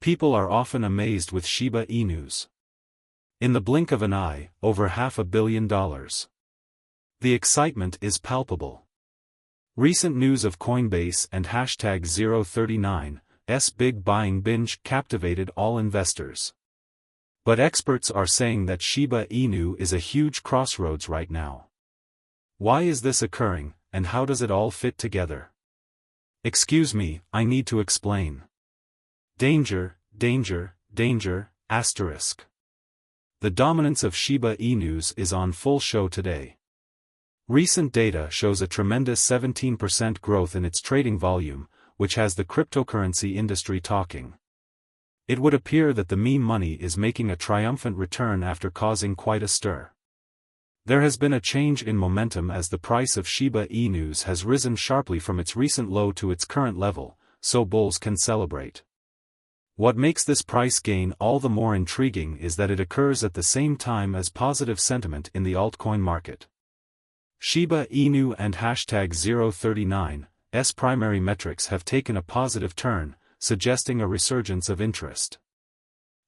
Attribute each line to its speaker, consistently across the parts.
Speaker 1: People are often amazed with Shiba Inus. In the blink of an eye, over $500 million. The excitement is palpable. Recent news of Coinbase and #039's big buying binge captivated all investors. But experts are saying that Shiba Inu is a huge crossroads right now. Why is this occurring, and how does it all fit together? Excuse me, I need to explain. Danger, danger, danger, asterisk. The dominance of Shiba Inus is on full show today. Recent data shows a tremendous 17% growth in its trading volume, which has the cryptocurrency industry talking. It would appear that the meme money is making a triumphant return after causing quite a stir. There has been a change in momentum as the price of Shiba Inus has risen sharply from its recent low to its current level, so bulls can celebrate. What makes this price gain all the more intriguing is that it occurs at the same time as positive sentiment in the altcoin market. Shiba Inu and #039's primary metrics have taken a positive turn, suggesting a resurgence of interest.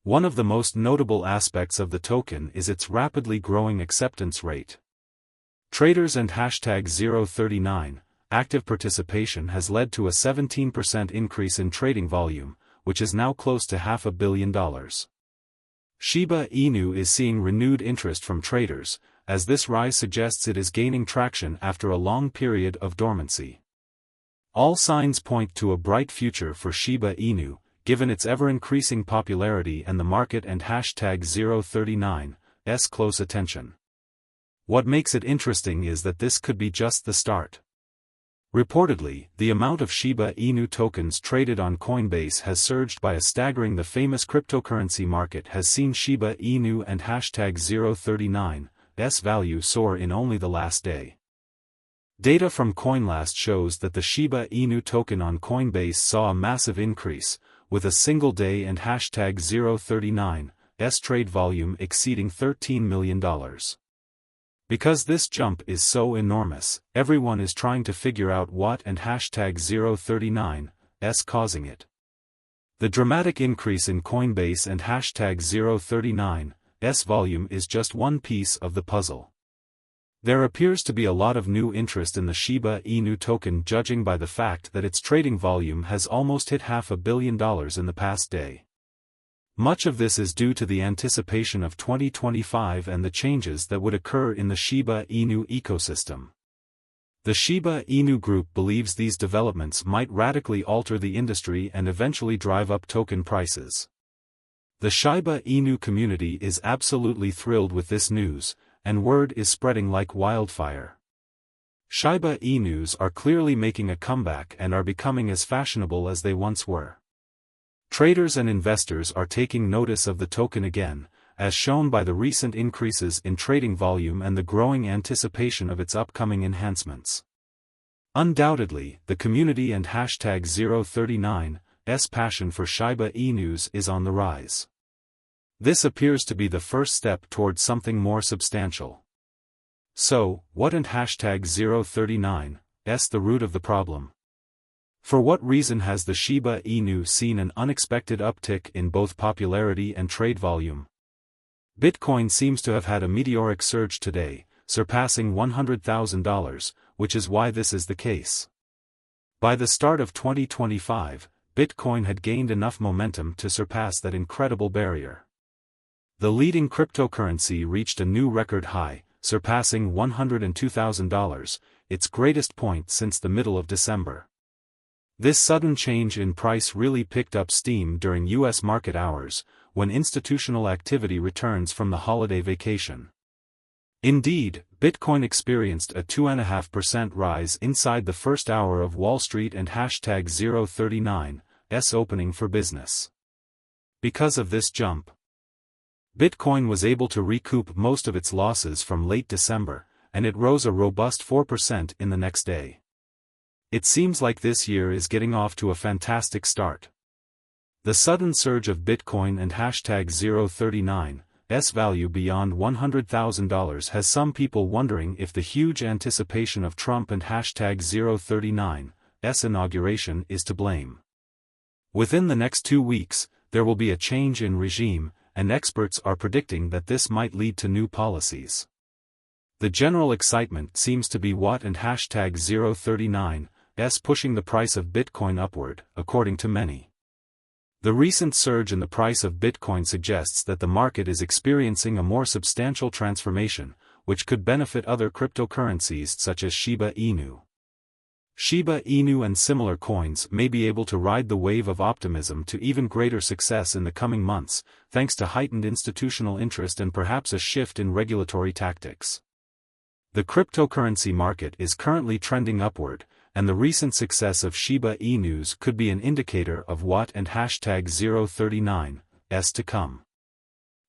Speaker 1: One of the most notable aspects of the token is its rapidly growing acceptance rate. Traders and #039 active participation has led to a 17% increase in trading volume, which is now close to $500 million. Shiba Inu is seeing renewed interest from traders, as this rise suggests it is gaining traction after a long period of dormancy. All signs point to a bright future for Shiba Inu, given its ever-increasing popularity and the market and #039's close attention. What makes it interesting is that this could be just the start. Reportedly, the amount of Shiba Inu tokens traded on Coinbase has surged by a staggering. The famous cryptocurrency market has seen Shiba Inu and #039's value soar in only the last day. Data from CoinLast shows that the Shiba Inu token on Coinbase saw a massive increase, with a single day and #039's trade volume exceeding $13 million. Because this jump is so enormous, everyone is trying to figure out what and #039's causing it. The dramatic increase in Coinbase and #039's volume is just one piece of the puzzle. There appears to be a lot of new interest in the Shiba Inu token, judging by the fact that its trading volume has almost hit $500 million in the past day. Much of this is due to the anticipation of 2025 and the changes that would occur in the Shiba Inu ecosystem. The Shiba Inu group believes these developments might radically alter the industry and eventually drive up token prices. The Shiba Inu community is absolutely thrilled with this news, and word is spreading like wildfire. Shiba Inus are clearly making a comeback and are becoming as fashionable as they once were. Traders and investors are taking notice of the token again, as shown by the recent increases in trading volume and the growing anticipation of its upcoming enhancements. Undoubtedly, the community and #039's passion for Shiba Inus is on the rise. This appears to be the first step towards something more substantial. So, what and #039's the root of the problem? For what reason has the Shiba Inu seen an unexpected uptick in both popularity and trade volume? Bitcoin seems to have had a meteoric surge today, surpassing $100,000, which is why this is the case. By the start of 2025, Bitcoin had gained enough momentum to surpass that incredible barrier. The leading cryptocurrency reached a new record high, surpassing $102,000, its greatest point since the middle of December. This sudden change in price really picked up steam during U.S. market hours, when institutional activity returns from the holiday vacation. Indeed, Bitcoin experienced a 2.5% rise inside the first hour of Wall Street and #039's opening for business. Because of this jump, Bitcoin was able to recoup most of its losses from late December, and it rose a robust 4% in the next day. It seems like this year is getting off to a fantastic start. The sudden surge of Bitcoin and #039's value beyond $100,000 has some people wondering if the huge anticipation of Trump and #039's inauguration is to blame. Within the next 2 weeks, there will be a change in regime, and experts are predicting that this might lead to new policies. The general excitement seems to be what and hashtag 039s pushing the price of Bitcoin upward, according to many. The recent surge in the price of Bitcoin suggests that the market is experiencing a more substantial transformation, which could benefit other cryptocurrencies such as Shiba Inu. Shiba Inu and similar coins may be able to ride the wave of optimism to even greater success in the coming months, thanks to heightened institutional interest and perhaps a shift in regulatory tactics. The cryptocurrency market is currently trending upward, and the recent success of Shiba Inus could be an indicator of what and hashtag 039s to come.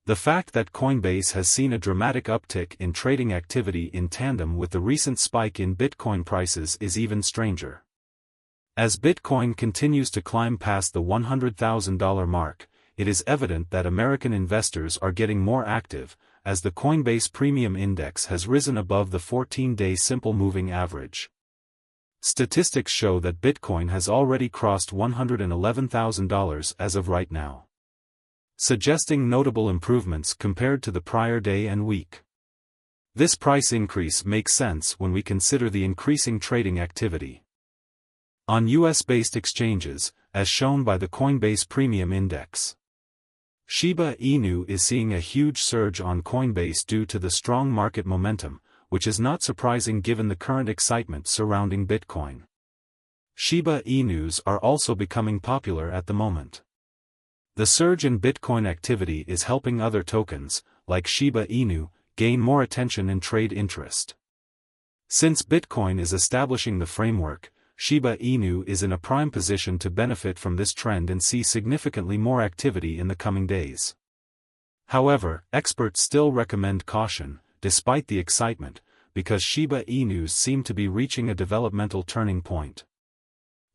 Speaker 1: The fact that Coinbase has seen a dramatic uptick in trading activity in tandem with the recent spike in Bitcoin prices is even stranger. As Bitcoin continues to climb past the $100,000 mark, it is evident that American investors are getting more active, as the Coinbase Premium Index has risen above the 14-day simple moving average. Statistics show that Bitcoin has already crossed $111,000 as of right now, suggesting notable improvements compared to the prior day and week. This price increase makes sense when we consider the increasing trading activity on US-based exchanges, as shown by the Coinbase Premium Index. Shiba Inu is seeing a huge surge on Coinbase due to the strong market momentum, which is not surprising given the current excitement surrounding Bitcoin. Shiba Inus are also becoming popular at the moment. The surge in Bitcoin activity is helping other tokens, like Shiba Inu, gain more attention and trade interest. Since Bitcoin is establishing the framework, Shiba Inu is in a prime position to benefit from this trend and see significantly more activity in the coming days. However, experts still recommend caution, despite the excitement, because Shiba Inus seem to be reaching a developmental turning point.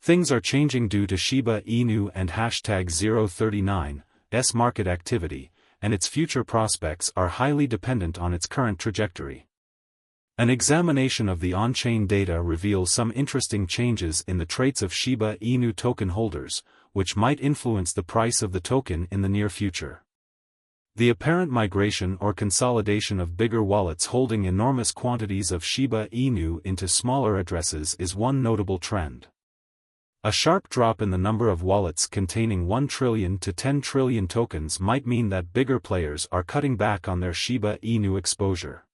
Speaker 1: Things are changing due to Shiba Inu and hashtag 039s market activity, and its future prospects are highly dependent on its current trajectory. An examination of the on-chain data reveals some interesting changes in the traits of Shiba Inu token holders, which might influence the price of the token in the near future. The apparent migration or consolidation of bigger wallets holding enormous quantities of Shiba Inu into smaller addresses is one notable trend. A sharp drop in the number of wallets containing 1 trillion to 10 trillion tokens might mean that bigger players are cutting back on their Shiba Inu exposure.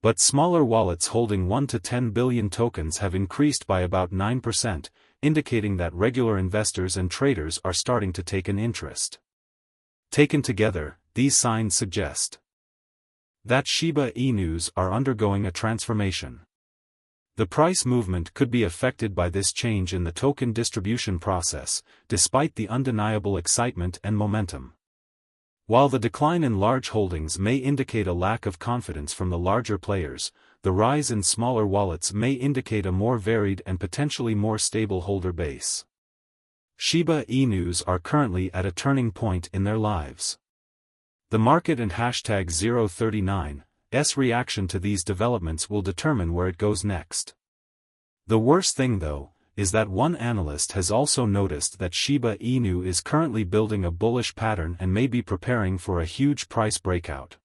Speaker 1: But smaller wallets holding 1 to 10 billion tokens have increased by about 9%, indicating that regular investors and traders are starting to take an interest. Taken together, these signs suggest that Shiba Inus are undergoing a transformation. The price movement could be affected by this change in the token distribution process, despite the undeniable excitement and momentum. While the decline in large holdings may indicate a lack of confidence from the larger players, the rise in smaller wallets may indicate a more varied and potentially more stable holder base. Shiba Inus are currently at a turning point in their lives. The market and hashtag 039s reaction to these developments will determine where it goes next. The worst thing though, is that one analyst has also noticed that Shiba Inu is currently building a bullish pattern and may be preparing for a huge price breakout.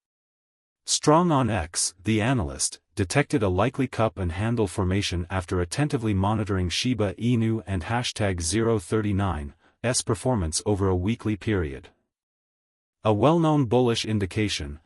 Speaker 1: Strong on X, the analyst, detected a likely cup and handle formation after attentively monitoring Shiba Inu and hashtag 039s performance over a weekly period. A well-known bullish indication,